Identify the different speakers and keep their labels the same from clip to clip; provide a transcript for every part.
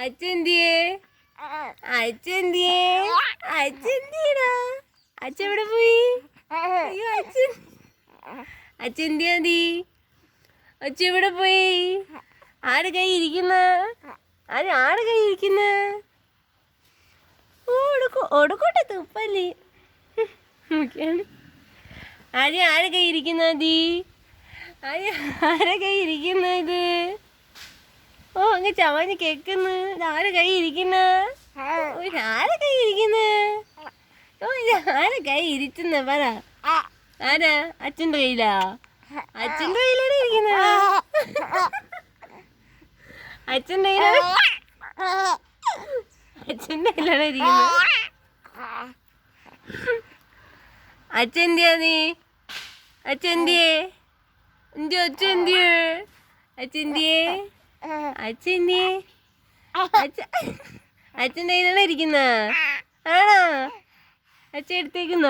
Speaker 1: അച്ഛന്തിയേ അച്ഛന്തിയേ അച്ഛന്തിയടാ അച്ഛൻ എവിടെ പോയി? അയ്യോ അച്ഛൻ അച്ഛന്തിയാ അച്ഛൻ എവിടെ പോയി? ആരുടെ കൈ ഇരിക്കുന്ന? ആരുടെ കൈ ഇരിക്കുന്ന? ഒടുക്കോട്ടെ തുപ്പല്ലേ ആരെ കൈ ഇരിക്കുന്ന? ആരെ കൈ ഇരിക്കുന്ന? ഇത് ഓ അങ്ങ് ചവഞ്ഞ് കേക്കുന്നു. ആരെ കൈ ഇരിക്കുന്ന? ആരെ കൈ ഇരിക്കുന്ന? ഓ ആരെ കൈ ഇരിക്കുന്ന പറ. ആരാ? അച്ഛൻ്റെ കയ്യിലാ? അച്ഛൻ്റെ കയ്യിലാണ് ഇരിക്കുന്ന. അച്ഛൻ്റെ കയ്യിലാണ് അച്ഛൻ്റെ കയ്യിലാണ് ഇരിക്കുന്നത്. അച്ഛന്തിയാ അച്ഛന്തിയേ എന്തിയോ അച്ഛന്തിയേ അച്ഛന്തിയേ അച്ഛന്തിയേ അച്ഛൻ്റെ കയ്യിലാണ് ഇരിക്കുന്ന. ആണോ? അച്ഛൻ എടുത്തേക്കുന്ന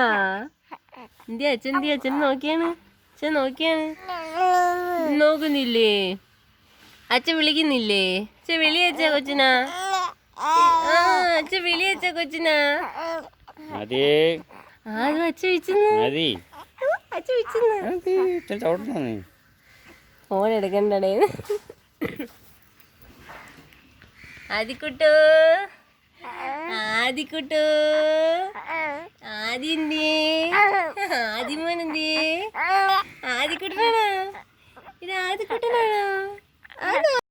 Speaker 1: എന്തിയാ അച്ഛന്തിയ? അച്ഛൻ നോക്കിയാണ്. അച്ഛൻ നോക്കിയാണ്. നോക്കുന്നില്ലേ? അച്ഛൻ വിളിക്കുന്നില്ലേ? അച്ഛൻ വിളിയച്ച കൊച്ചിനാ. അച്ഛൻ വിളിയച്ച കൊച്ചിനാ. ഫോൺ എടുക്കണ്ടേ? ആദിക്കുട്ടു ആദിക്കുട്ടു ആദിന്തേ ആദിമോനെന്തേ? ആദിക്കുട്ടനാണോ? ഇത് ആദിക്കുട്ടനാണോ?